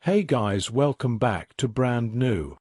Hey guys, welcome back to brand new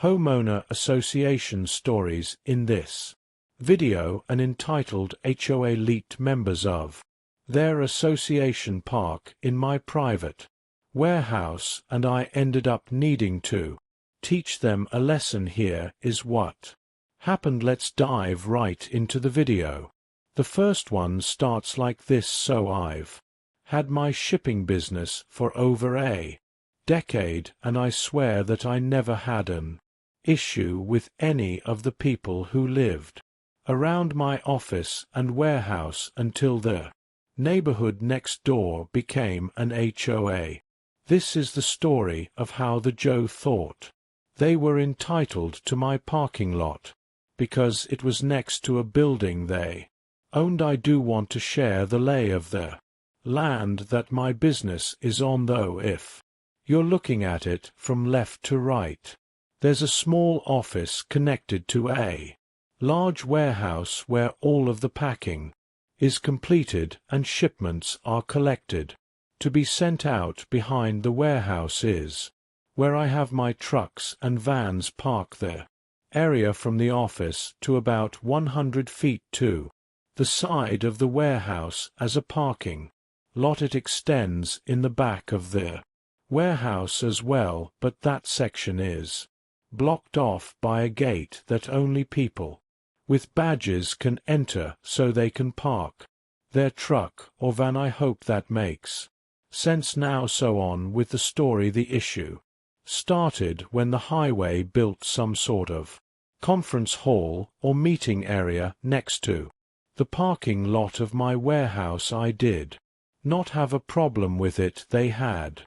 Homeowner Association stories. In this video an entitled HOA leaked members of their association park in my private warehouse and I ended up needing to teach them a lesson. Here is what happened. Let's dive right into the video. The first one starts like this. So I've had my shipping business for over a decade and I swear that I never had an issue with any of the people who lived around my office and warehouse until the neighborhood next door became an HOA. This is the story of how the Joe thought they were entitled to my parking lot because it was next to a building they owned. I do want to share the lay of the land that my business is on, though if you're looking at it from left to right, there's a small office connected to a large warehouse where all of the packing is completed and shipments are collected to be sent out. Behind the warehouse is where I have my trucks and vans parked. The area from the office to about 100 feet to the side of the warehouse as a parking lot. It extends in the back of the warehouse as well, but that section is blocked off by a gate that only people with badges can enter so they can park their truck or van. I hope that makes sense now. So on with the story. The issue started when the highway built some sort of conference hall or meeting area next to the parking lot of my warehouse. I did not have a problem with it. They had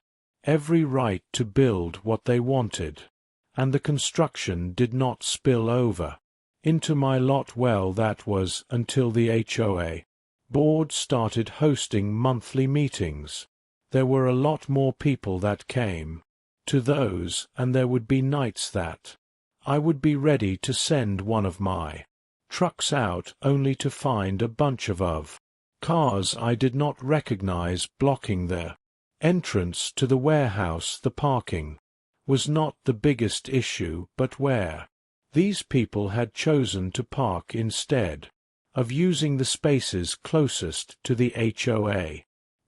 every right to build what they wanted, and the construction did not spill over into my lot. Well, that was until the HOA board started hosting monthly meetings. There were a lot more people that came to those, and there would be nights that I would be ready to send one of my trucks out only to find a bunch of cars I did not recognize blocking the entrance to the warehouse. The parking was not the biggest issue, but where these people had chosen to park instead of using the spaces closest to the HOA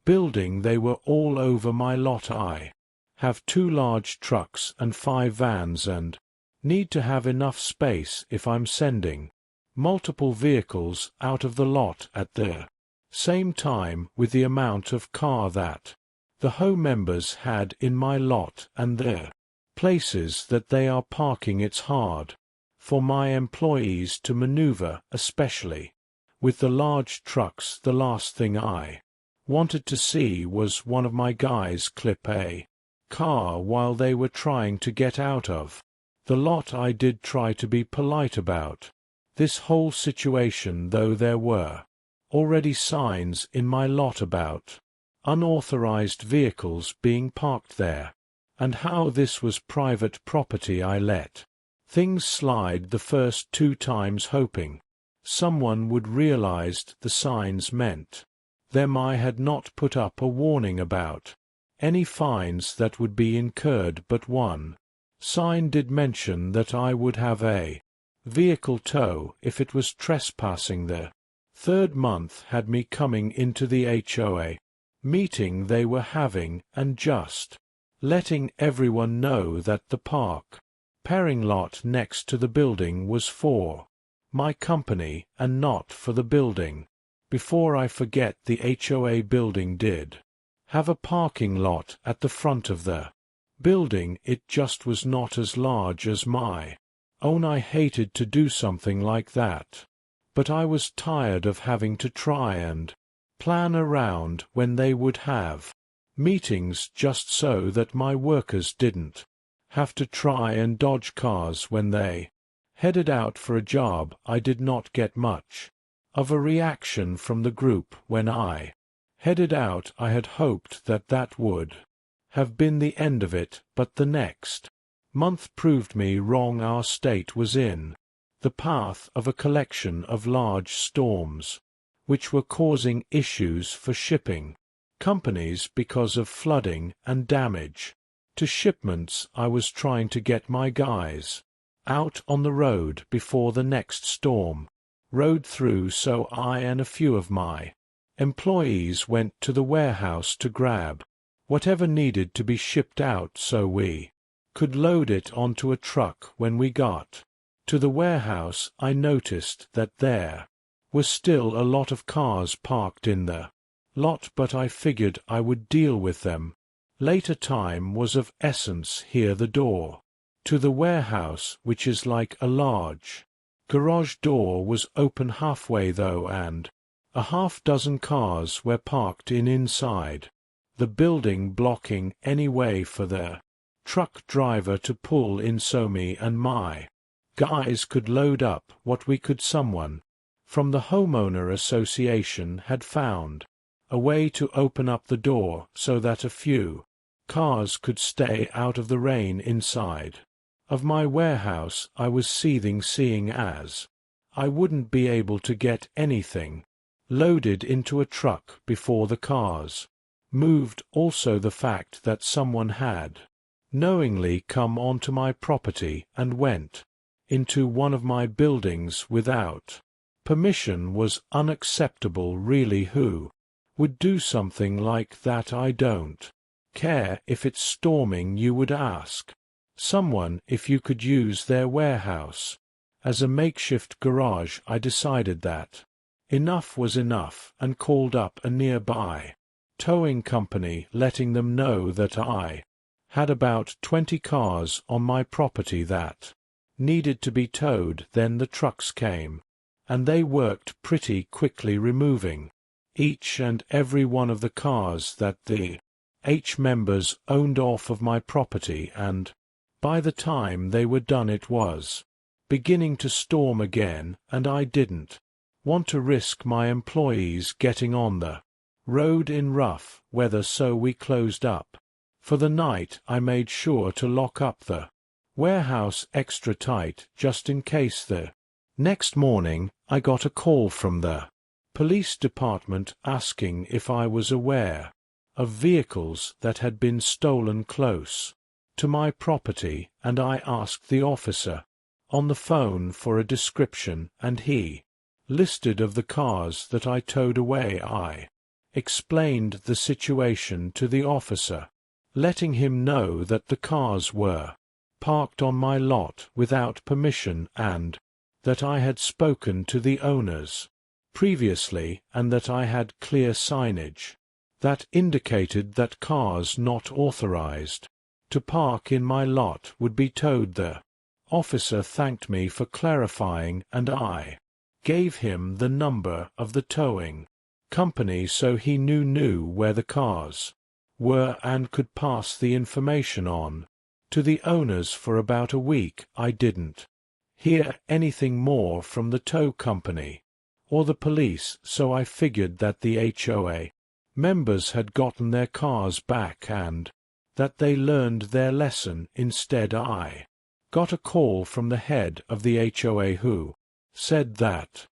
building, they were all over my lot. I have 2 large trucks and 5 vans and need to have enough space if I'm sending multiple vehicles out of the lot at the same time. With the amount of car that the home members had in my lot and their places that they are parking, it's hard for my employees to maneuver, especially with the large trucks. The last thing I wanted to see was one of my guys clip a car while they were trying to get out of the lot. I did try to be polite about this whole situation, though there were already signs in my lot about unauthorized vehicles being parked there, and how this was private property. I let things slide the first 2 times, hoping someone would realize the signs meant them. I had not put up a warning about any fines that would be incurred, but one sign did mention that I would have a vehicle tow if it was trespassing. The 3rd month had me coming into the HOA meeting they were having and just letting everyone know that the parking lot next to the building was for my company and not for the building. Before I forget, the HOA building did have a parking lot at the front of the building. It just was not as large as my own. I hated to do something like that, but I was tired of having to try and plan around when they would have meetings just so that my workers didn't have to try and dodge cars when they headed out for a job. I did not get much of a reaction from the group when I headed out. I had hoped that that would have been the end of it, but the next month proved me wrong. Our state was in the path of a collection of large storms, which were causing issues for shipping companies because of flooding and damage To shipments I was trying to get my guys out on the road before the next storm rode through, so I and a few of my employees went to the warehouse to grab whatever needed to be shipped out so we could load it onto a truck. When we got to the warehouse, I noticed that there was still a lot of cars parked in the lot, but I figured I would deal with them later. Time was of essence here. The door to the warehouse, which is like a large garage door, was open halfway though, and a half-dozen cars were parked inside the building, blocking any way for the truck driver to pull in, so me and my guys could load up what we could. Someone from the Homeowner Association had found a way to open up the door so that a few cars could stay out of the rain. Inside of my warehouse I was seething, seeing as I wouldn't be able to get anything loaded into a truck before the cars moved. Also the fact that someone had knowingly come onto my property and went into one of my buildings without permission was unacceptable. Really, who would do something like that? I don't care if it's storming. You would ask someone if you could use their warehouse as a makeshift garage. I decided that enough was enough and called up a nearby towing company, letting them know that I had about 20 cars on my property that needed to be towed. Then the trucks came, and they worked pretty quickly, removing each and every one of the cars that the H members owned off of my property, and by the time they were done it was beginning to storm again, and I didn't want to risk my employees getting on the road in rough weather, so we closed up for the night. I made sure to lock up the warehouse extra tight just in case. The next morning I got a call from the police department asking if I was aware of vehicles that had been stolen close to my property, and I asked the officer on the phone for a description, and he listed of the cars that I towed away. I explained the situation to the officer, letting him know that the cars were parked on my lot without permission, and that I had spoken to the owners previously, and that I had clear signage that indicated that cars not authorized to park in my lot would be towed. The officer thanked me for clarifying, and I gave him the number of the towing company so he knew where the cars were and could pass the information on to the owners. For about a week I didn't hear anything more from the tow company or the police, so I figured that the HOA members had gotten their cars back and that they learned their lesson. Instead, I got a call from the head of the HOA who said that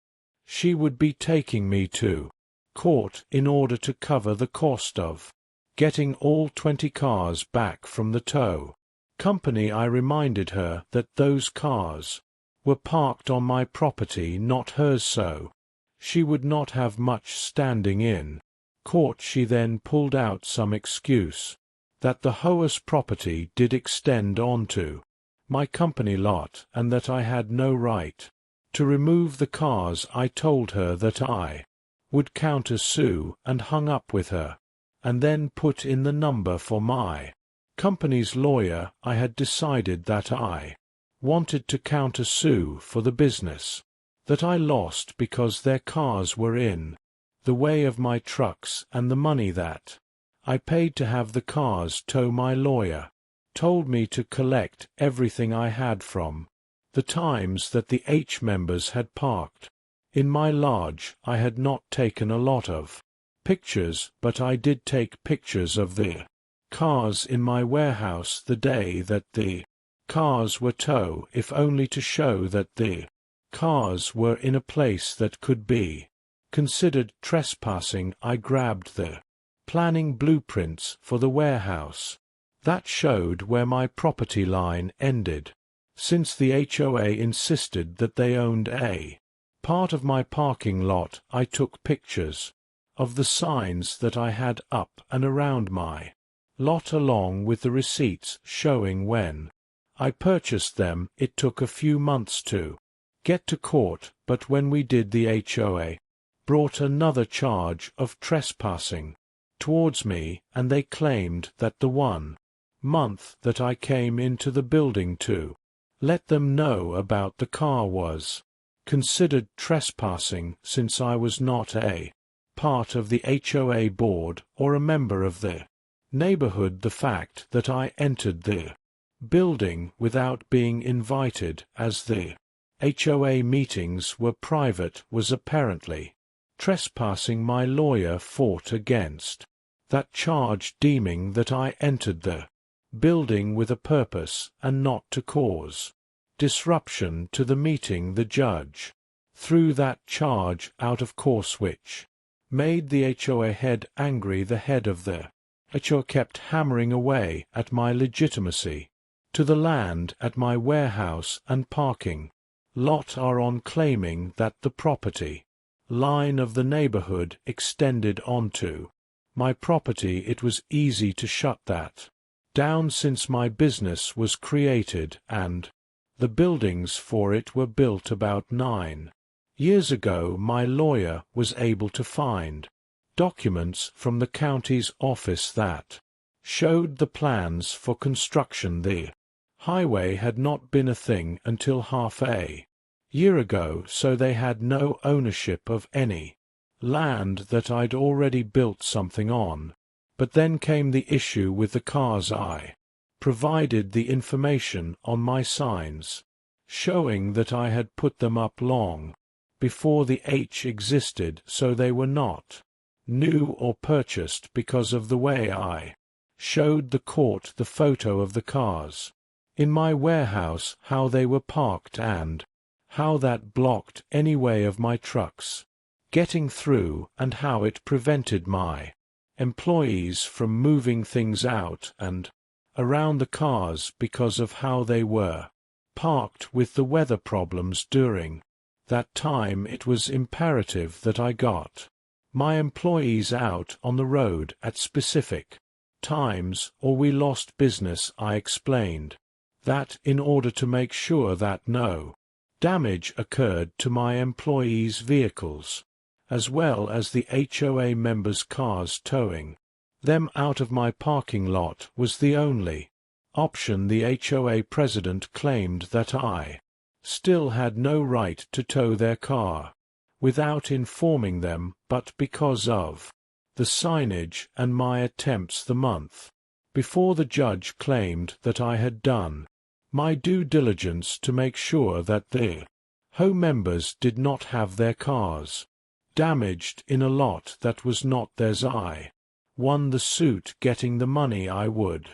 she would be taking me to court in order to cover the cost of getting all 20 cars back from the tow company. I reminded her that those cars were parked on my property, not hers, so she would not have much standing in court. She then pulled out some excuse that the HOA's property did extend onto my company lot and that I had no right to remove the cars. I told her that I would counter-sue and hung up with her, and then put in the number for my company's lawyer. I had decided that I wanted to counter-sue for the business that I lost because their cars were in the way of my trucks and the money that I paid to have the cars tow. My lawyer told me to collect everything I had from the times that the H members had parked in my lodge. I had not taken a lot of pictures, but I did take pictures of the cars in my warehouse the day that the cars were towed, if only to show that the cars were in a place that could be considered trespassing. I grabbed the planning blueprints for the warehouse That showed where my property line ended, since the HOA insisted that they owned a part of my parking lot. I took pictures of the signs that I had up and around my lot along with the receipts showing when I purchased them. It took a few months to get to court, but when we did, the HOA brought another charge of trespassing towards me, and they claimed that the 1 month that I came into the building to let them know about the car was considered trespassing, since I was not a part of the HOA board or a member of the neighborhood. The fact that I entered the building without being invited, as the HOA meetings were private, was apparently trespassing. My lawyer fought against that charge, deeming that I entered the building with a purpose and not to cause disruption to the meeting. The judge threw that charge out of course, which made the HOA head angry. The head of the HOA kept hammering away at my legitimacy to the land at my warehouse and parking lot are on, claiming that the property line of the neighborhood extended onto my property. It was easy to shut that down since my business was created and the buildings for it were built about 9 years ago. My lawyer was able to find documents from the county's office that showed the plans for construction. The highway had not been a thing until half a year ago, so they had no ownership of any land that I'd already built something on. But then came the issue with the cars. I provided the information on my signs, showing that I had put them up long before the H existed, so they were not new or purchased. Because of the way I showed the court the photo of the cars in my warehouse, how they were parked, and how that blocked any way of my trucks getting through, and how it prevented my employees from moving things out and around the cars because of how they were parked. With the weather problems during that time, it was imperative that I got my employees out on the road at specific times, or we lost business. I explained that in order to make sure that no damage occurred to my employees' vehicles, as well as the HOA members' cars, towing them out of my parking lot was the only option. The HOA president claimed that I still had no right to tow their car without informing them, but because of the signage and my attempts the month before, the judge claimed that I had done my due diligence to make sure that the HOA members did not have their cars damaged in a lot that was not theirs. I won the suit, getting the money I would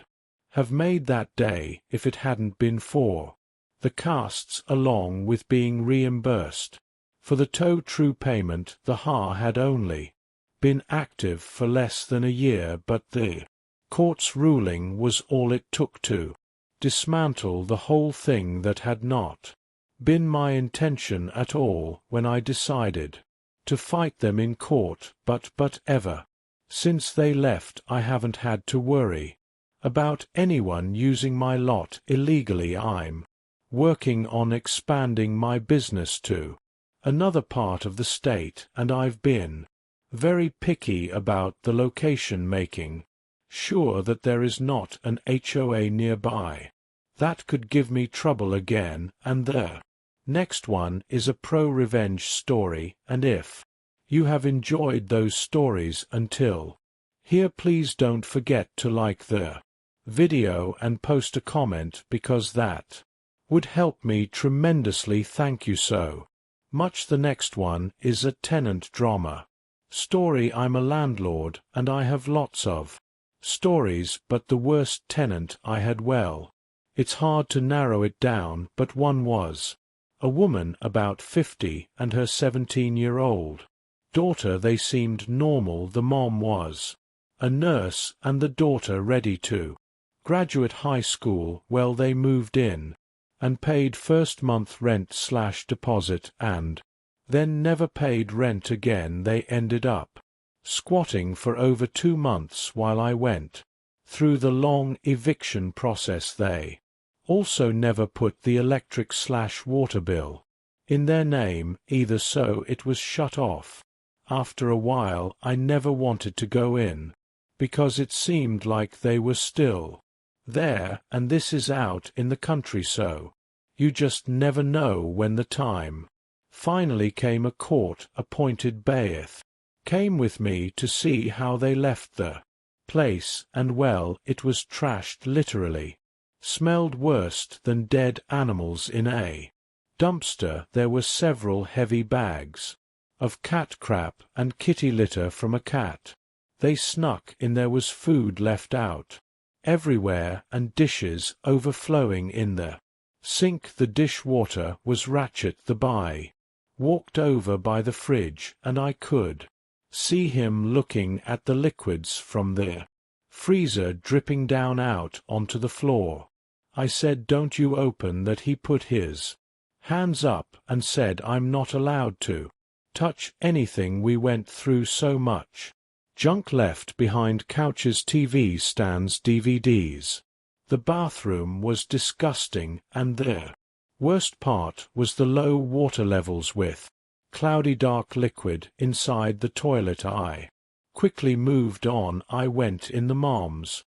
have made that day if it hadn't been for the costs, along with being reimbursed for the tow. True payment. The HOA had only been active for less than a year, but the court's ruling was all it took to dismantle the whole thing. That had not been my intention at all when I decided to fight them in court, but ever since they left I haven't had to worry about anyone using my lot illegally. I'm working on expanding my business to another part of the state, and I've been very picky about the location, making sure that there is not an HOA nearby that could give me trouble again. And the next one is a pro-revenge story, and if you have enjoyed those stories until here, please don't forget to like the video and post a comment, because that would help me tremendously. Thank you so much. The next one is a tenant drama story. I'm a landlord and I have lots of stories, but the worst tenant I had, well, it's hard to narrow it down, but one was a woman about 50 and her 17-year-old daughter. They seemed normal. The mom was a nurse and the daughter ready to Graduate high school. Well, they moved in and paid first month rent/deposit and then never paid rent again. They ended up squatting for over 2 months while I went through the long eviction process. They also never put the electric/water bill in their name either, so it was shut off. After a while I never wanted to go in because it seemed like they were still there, and this is out in the country, so you just never know when the time finally came. A court-appointed bailiff came with me to see how they left the place, and well, it was trashed, literally. Smelled worse than dead animals in a dumpster. There were several heavy bags of cat crap and kitty litter from a cat they snuck in. There was food left out everywhere and dishes overflowing in the sink. The dishwater was ratchet. The boy walked over by the fridge and I could see him looking at the liquids from the freezer dripping down out onto the floor. I said, "Don't you open that." He put his hands up and said, "I'm not allowed to touch anything. We went through so much junk left behind: couches, TV stands, DVDs. The bathroom was disgusting, and the worst part was the low water levels with cloudy dark liquid inside the toilet." I quickly moved on. I went in the mom's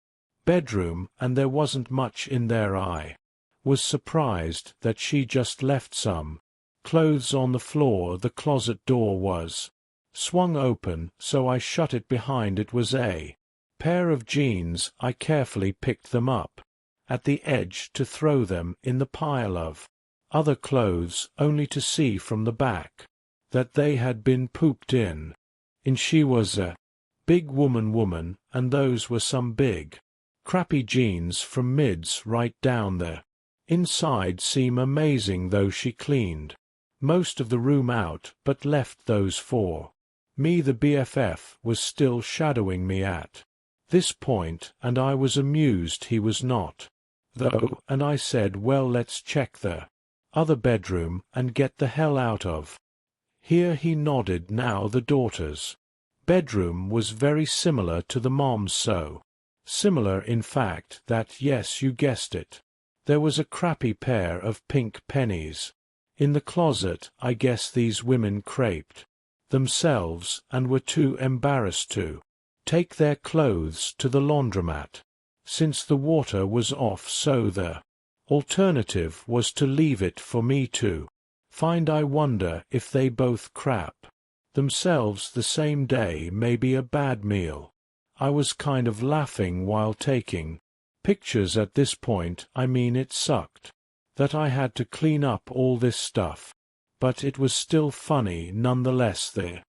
bedroom, and there wasn't much in there. I was surprised that she just left some clothes on the floor. The closet door was swung open, so I shut it behind. It was a pair of jeans. I carefully picked them up at the edge to throw them in the pile of other clothes, only to see from the back that they had been pooped in. She was a big woman, and those were some big, crappy jeans from mids right down the inside. Seem amazing though. She cleaned most of the room out, but left those for me. The BFF was still shadowing me at this point, and I was amused he was not, though, and I said, "Well, let's check the other bedroom and get the hell out of here." He nodded. Now the daughter's bedroom was very similar to the mom's, so similar in fact that, yes, you guessed it, there was a crappy pair of pink pennies in the closet. I guess these women craped themselves and were too embarrassed to take their clothes to the laundromat since the water was off, so the alternative was to leave it for me to find. I wonder if they both crap themselves the same day. Maybe a bad meal. I was kind of laughing while taking pictures at this point. I mean, it sucked that I had to clean up all this stuff, but it was still funny nonetheless. The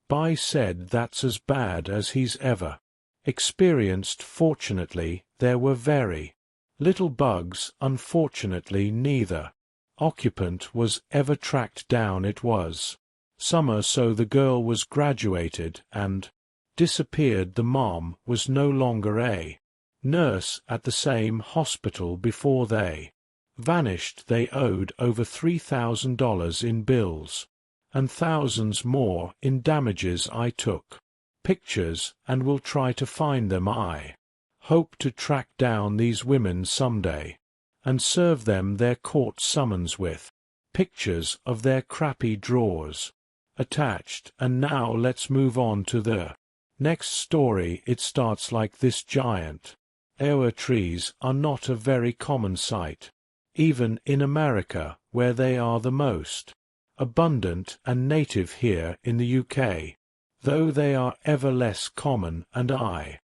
guy said that's as bad as he's ever experienced. Fortunately, there were very little bugs. Unfortunately, neither occupant was ever tracked down. It was summer, so the girl was graduated and disappeared. The mom was no longer a nurse at the same hospital before they vanished. They owed over $3,000 in bills and thousands more in damages. I took pictures and will try to find them. I hope to track down these women someday and serve them their court summons with pictures of their crappy drawers attached. And now let's move on to the next story. It starts like this: giant HOA trees are not a very common sight, even in America, where they are the most abundant and native. Here in the UK, though, they are ever less common, and I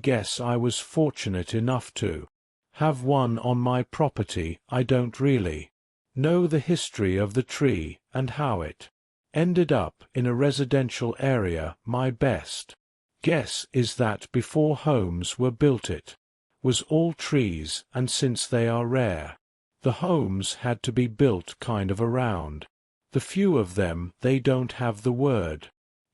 guess I was fortunate enough to have one on my property. I don't really know the history of the tree and how it ended up in a residential area. My best guess is that before homes were built it was all trees, and since they are rare, the homes had to be built kind of around the few of them. They don't have the word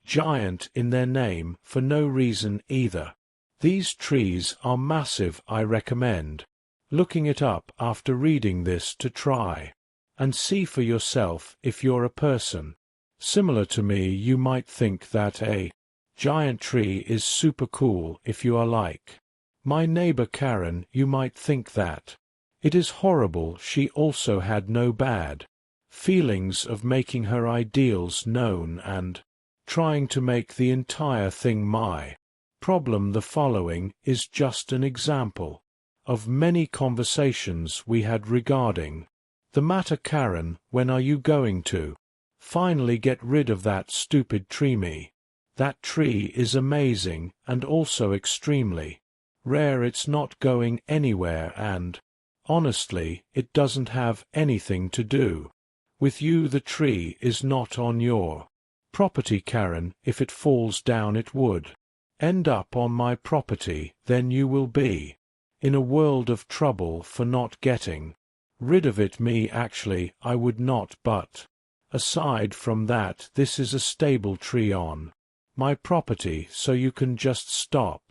giant in their name for no reason either. These trees are massive. I recommend looking it up after reading this to try and see for yourself. If you're a person similar to me, you might think that a giant tree is super cool. If you are like my neighbor Karen, you might think that it is horrible. She also had no bad feelings of making her ideals known and trying to make the entire thing my problem. The following is just an example of many conversations we had regarding the matter. Karen, when are you going to finally get rid of that stupid tree? That tree is amazing and also extremely rare. It's not going anywhere, and honestly, it doesn't have anything to do with you. The tree is not on your property, Karen. If it falls down, it would end up on my property. Then you will be in a world of trouble for not getting rid of it. Me, actually, I would not, but aside from that, this is a stable tree on my property, so you can just stop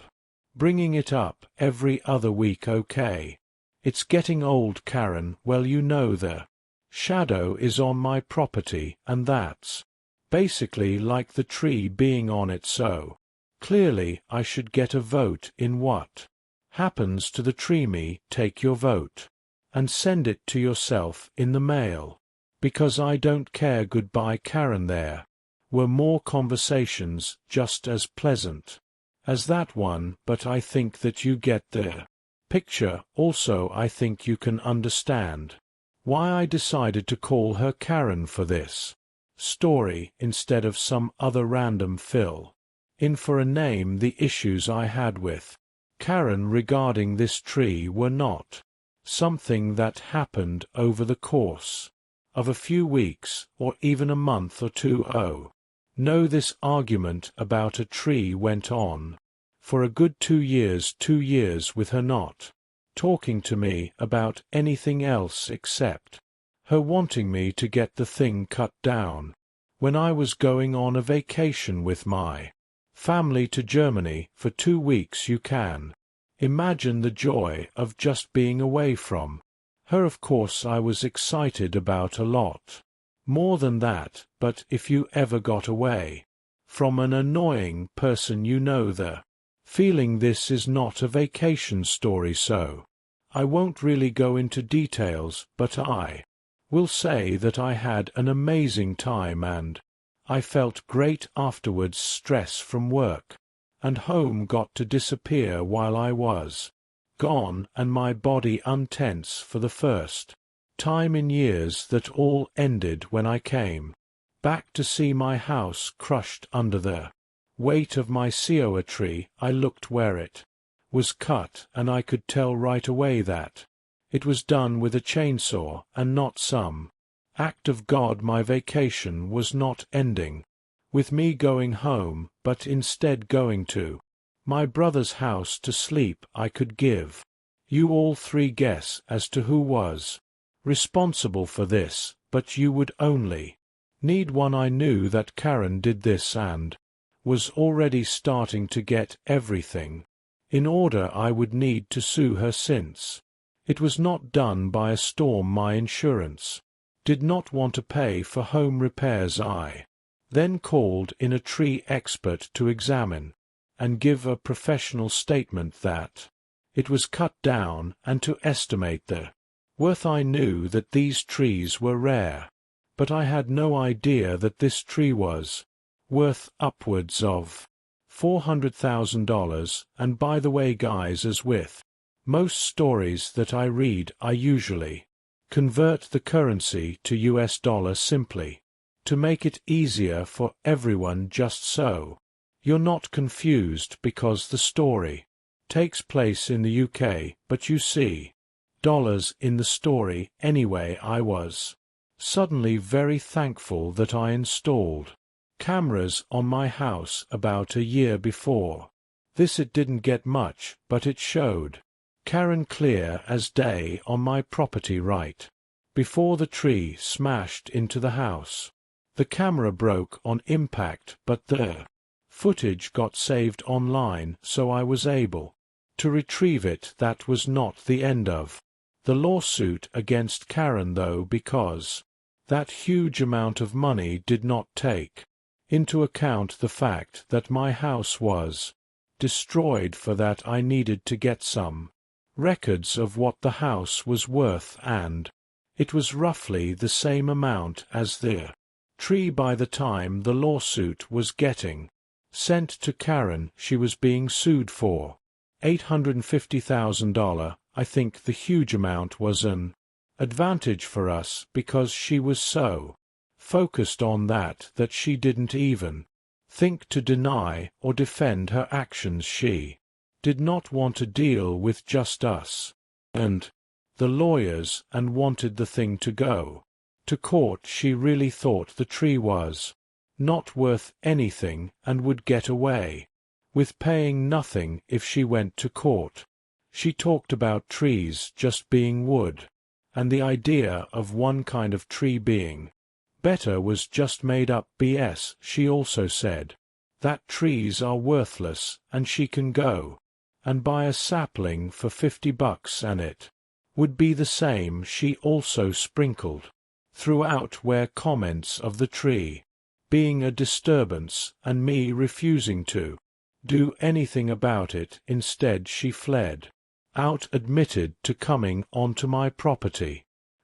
bringing it up every other week, okay? It's getting old, Karen. Well, you know the shadow is on my property, and that's basically like the tree being on it, so clearly I should get a vote in what happens to the tree. Me, take your vote and send it to yourself in the mail, because I don't care. Goodbye, Karen. There were more conversations just as pleasant as that one, but I think that you get the picture. Also, I think you can understand why I decided to call her Karen for this story instead of some other random fill in for a name. The issues I had with Karen regarding this tree were not something that happened over the course of a few weeks or even a month or two. Oh, no, this argument about a tree went on for a good 2 years. 2 years with her not talking to me about anything else except her wanting me to get the thing cut down when I was going on a vacation with my family to Germany for 2 weeks. You can imagine the joy of just being away from her. Of course, I was excited about a lot more than that, but if you ever got away from an annoying person, you know the feeling. This is not a vacation story, so I won't really go into details, but I will say that I had an amazing time and I felt great afterwards. Stress from work and home got to disappear while I was gone, and my body untense for the first time in years. That all ended when I came back to see my house crushed under the weight of my HOA tree. I looked where it was cut, and I could tell right away that it was done with a chainsaw and not some act of God. My vacation was not ending with me going home, but instead going to my brother's house to sleep. I could give you all 3 guess as to who was responsible for this, but you would only need one. I knew that Karen did this and was already starting to get everything in order. I would need to sue her since it was not done by a storm. My insurance did not want to pay for home repairs. I then called in a tree expert to examine and give a professional statement that it was cut down and to estimate the worth. I knew that these trees were rare, but I had no idea that this tree was worth upwards of $400,000. And by the way, guys, as with most stories that I read, I usually convert the currency to US dollar simply to make it easier for everyone, just so you're not confused, because the story takes place in the UK, but you see dollars in the story. Anyway, I was suddenly very thankful that I installed cameras on my house about a year before this. It didn't get much, but it showed Karen clear as day on my property right before the tree smashed into the house. The camera broke on impact, but the Footage got saved online, so I was able to retrieve it. That was not the end of the lawsuit against Karen though, because that huge amount of money did not take into account the fact that my house was destroyed. For that I needed to get some records of what the house was worth, and it was roughly the same amount as the tree. By the time the lawsuit was getting sent to Karen, she was being sued for $850,000. I think the huge amount was an advantage for us because she was so focused on that she didn't even think to deny or defend her actions. She did not want to deal with just us and the lawyers and wanted the thing to go to court. She really thought the tree was not worth anything and would get away with paying nothing if she went to court. She talked about trees just being wood, and the idea of one kind of tree being better was just made up BS. She also said that trees are worthless and she can go and buy a sapling for $50 and it would be the same. She also sprinkled throughout where comments of the tree being a disturbance and me refusing to do anything about it. Instead she fled out, admitted to coming onto my property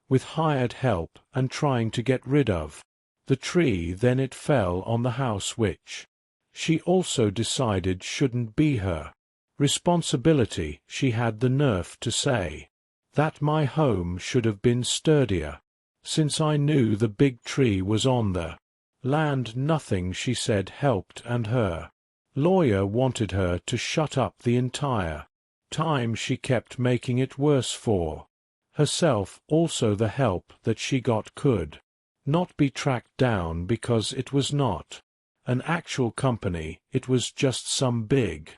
with hired help and trying to get rid of the tree. Then it fell on the house, which she also decided shouldn't be her responsibility. She had the nerve to say that my home should have been sturdier since I knew the big tree was on the land. Nothing she said helped, and her lawyer wanted her to shut up the entire time. She kept making it worse for herself. Also, the help that she got could not be tracked down because it was not an actual company, it was just some big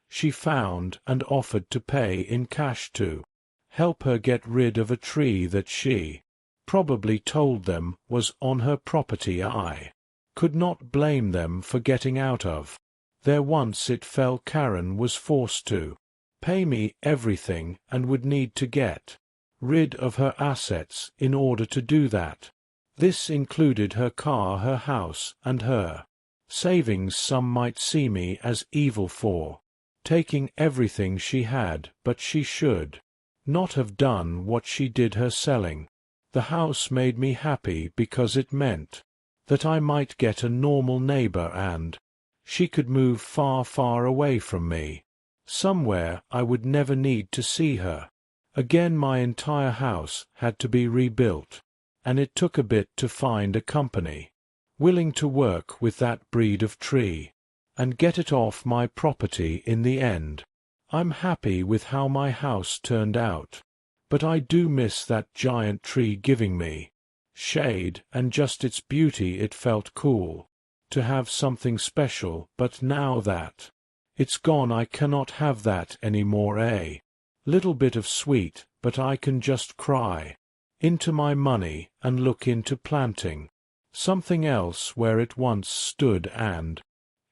she found and offered to pay in cash to help her get rid of a tree that she probably told them was on her property. I could not blame them for getting out of there. Once it fell, Karen was forced to pay me everything and would need to get rid of her assets in order to do that. This included her car, her house, and her savings. Some might see me as evil for taking everything she had, but she should not have done what she did. Her selling the house made me happy because it meant that I might get a normal neighbor and she could move far, far away from me, somewhere I would never need to see her again. My entire house had to be rebuilt, and it took a bit to find a company willing to work with that breed of tree and get it off my property. In the end, I'm happy with how my house turned out, but I do miss that giant tree giving me shade and just its beauty. It felt cool to have something special, but now that it's gone, I cannot have that anymore. A little bit of sweet, but I can just cry into my money and look into planting something else where it once stood. And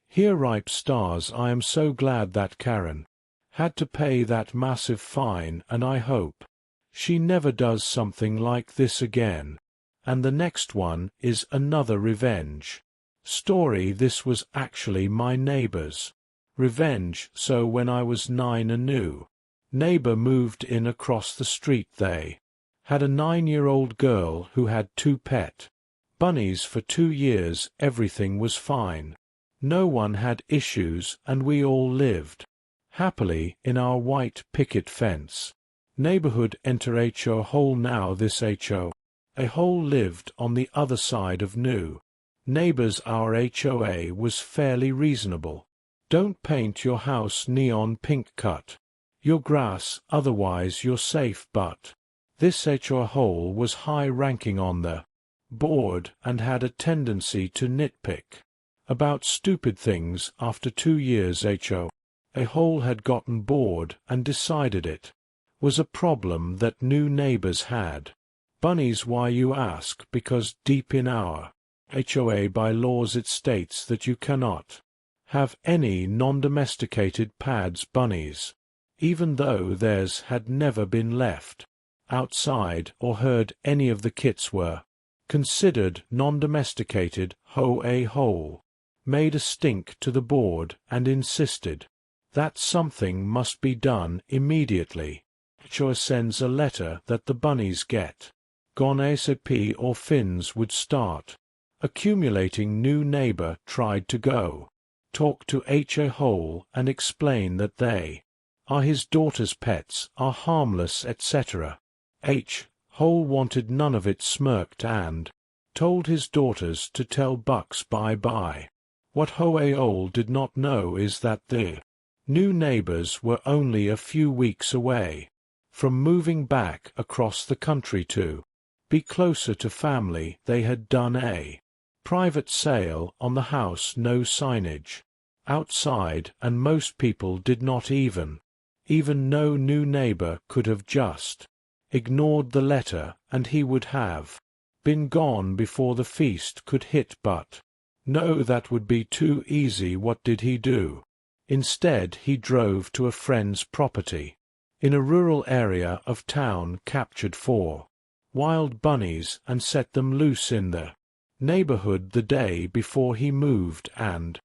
here, ripe stars, I am so glad that Karen had to pay that massive fine, and I hope she never does something like this again. And the next one is another revenge story. This was actually my neighbor's revenge. So when I was 9, a new neighbor moved in across the street. They had a 9-year-old girl who had 2 pet bunnies. For 2 years everything was fine. No one had issues, and we all lived happily in our white picket fence neighborhood. Enter HO hole. Now this HO a hole lived on the other side of new neighbors. Our HOA was fairly reasonable. Don't paint your house neon pink, cut your grass, otherwise you're safe. But this HO hole was high ranking on the board and had a tendency to nitpick about stupid things. After 2 years, HO a hole had gotten bored and decided it was a problem that new neighbors had bunnies. Why, you ask? Because deep in our HOA by laws it states that you cannot have any non-domesticated pads bunnies, even though theirs had never been left outside or heard any of the kits were considered non-domesticated. HOA hole made a stink to the board and insisted that something must be done immediately. HOA sends a letter that the bunnies get gone ASAP or fins would start accumulating. New neighbor tried to go talk to HOA hole and explain that they are his daughter's pets, are harmless, etc. Hole wanted none of it, smirked and told his daughters to tell Bucks bye-bye. What HOA hole did not know is that the new neighbors were only a few weeks away from moving back across the country to be closer to family. They had done a private sale on the house, no signage outside, and most people did not even know. New neighbor could have just ignored the letter and he would have been gone before the feast could hit, but no, that would be too easy. What did he do? Instead, he drove to a friend's property in a rural area of town, captured 4 wild bunnies and set them loose in the neighborhood the day before he moved, and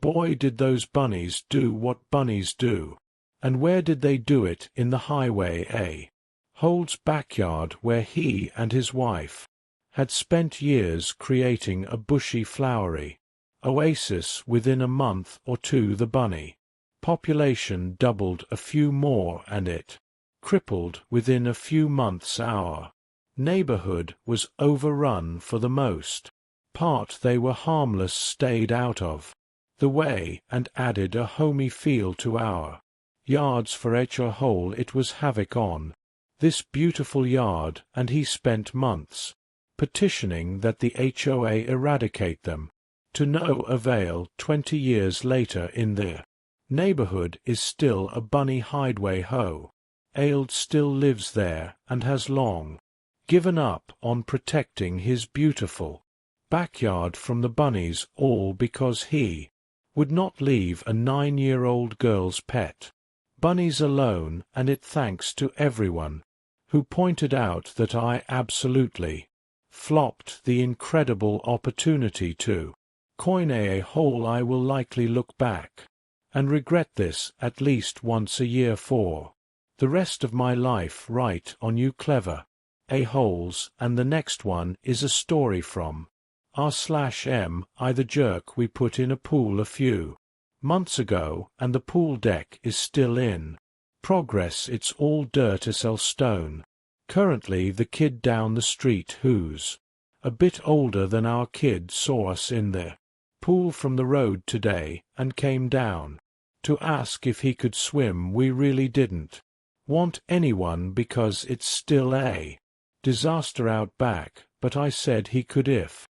boy did those bunnies do what bunnies do. And where did they do it? In the highway Hole's backyard, where he and his wife had spent years creating a bushy, flowery oasis. Within a month or two the bunny population doubled, a few more, and it crippled within a few months. Our neighborhood was overrun. For the most part they were harmless, stayed out of the way, and added a homey feel to our yards. For HOA hole it was havoc on this beautiful yard, and he spent months petitioning that the HOA eradicate them, to no avail. 20 years later, in the neighborhood is still a bunny hideaway. HOA still lives there and has long given up on protecting his beautiful backyard from the bunnies, all because he would not leave a 9-year-old girl's pet bunnies alone, and it thanks to everyone who pointed out that I absolutely flopped the incredible opportunity to coin a hole. I will likely look back and regret this at least once a year for the rest of my life. Right on, you clever a-holes. And the next one is a story from r/m I, the jerk we put in a pool a few months ago, and the pool deck is still in progress. It's all dirt, SL stone. Currently the kid down the street, who's a bit older than our kid, saw us in the pool from the road today and came down to ask if he could swim. We really didn't want anyone because it's still a disaster out back, but I said he could if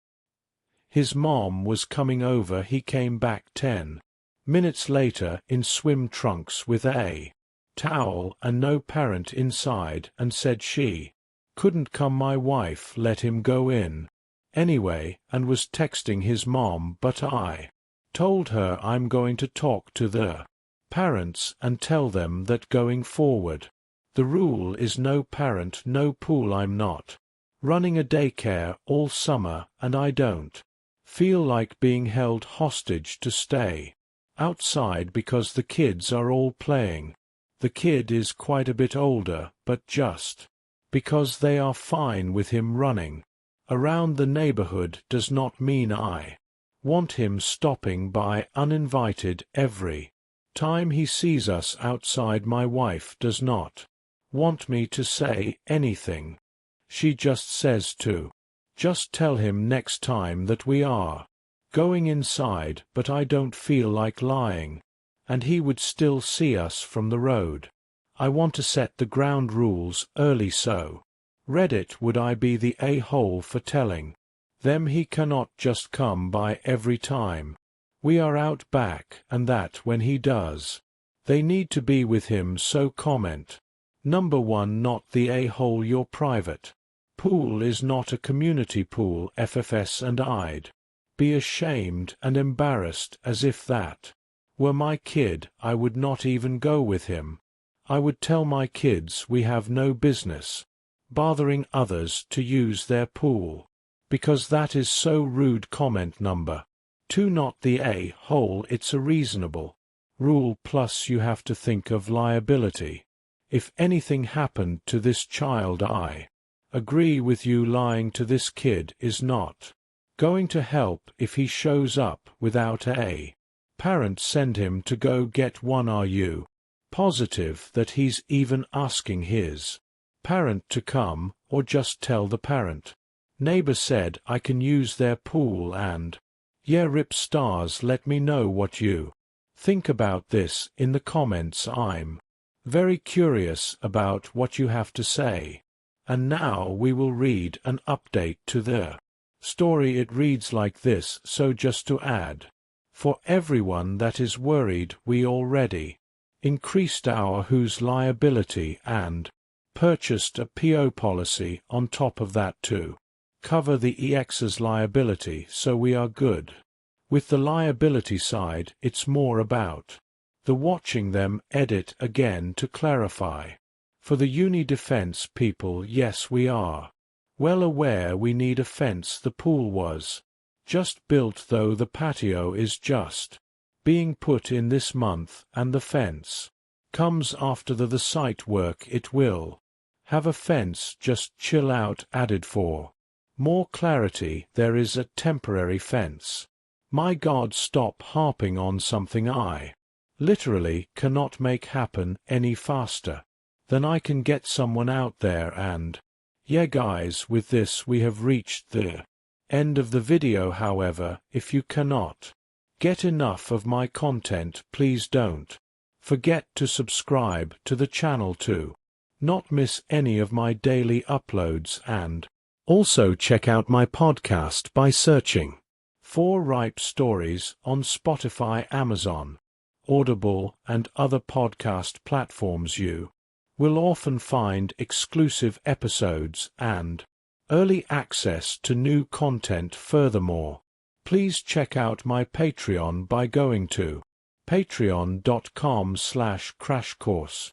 his mom was coming over. He came back 10 minutes later in swim trunks with a towel and no parent inside, and said she couldn't come. My wife let him go in anyway and was texting his mom, but I told her I'm going to talk to the parents and tell them that going forward the rule is no parent, no pool. I'm not running a daycare all summer, and I don't feel like being held hostage to stay outside because the kids are all playing. The kid is quite a bit older, but just because they are fine with him running around the neighborhood does not mean I want him stopping by uninvited every time he sees us outside. My wife does not want me to say anything. She just says to just tell him next time that we are going inside, but I don't feel like lying, and he would still see us from the road. I want to set the ground rules early, so Reddit would I be the a-hole for telling them he cannot just come by every time we are out back, and that when he does, they need to be with him. So comment number 1, not the a-hole. Your private pool is not a community pool, FFS, and I'd be ashamed and embarrassed as if that Were my kid, I would not even go with him. I would tell my kids we have no business bothering others to use their pool, because that is so rude. Comment number 2. Not the a-hole. It's a reasonable rule, plus you have to think of liability. If anything happened to this child, I agree with you. Lying to this kid is not going to help. If he shows up without a parent, send him to go get one. Are you positive that he's even asking his parent to come, or just tell the parent? Neighbor said I can use their pool and yeah, rip stars. Let me know what you think about this in the comments. I'm very curious about what you have to say. And now we will read an update to the story. It reads like this. So just to add, for everyone that is worried, we already increased our HOA's liability and purchased a PO policy on top of that to cover the EX's liability, so we are good. With the liability side, it's more about the watching them. Edit again to clarify. For the uni defense people, yes, we are well aware we need a fence. The pool was just built, though the patio is just being put in this month, and the fence comes after the site work. It will have a fence. Just chill out. Added for more clarity, there is a temporary fence. My God, stop harping on something I literally cannot make happen any faster than I can get someone out there. And yeah guys, with this we have reached the end of the video. However, if you cannot get enough of my content, please don't forget to subscribe to the channel to not miss any of my daily uploads, and also check out my podcast by searching for Ripe Stories on Spotify, Amazon, Audible, and other podcast platforms. You will often find exclusive episodes and early access to new content. Furthermore, please check out my Patreon by going to patreon.com/crashcourse.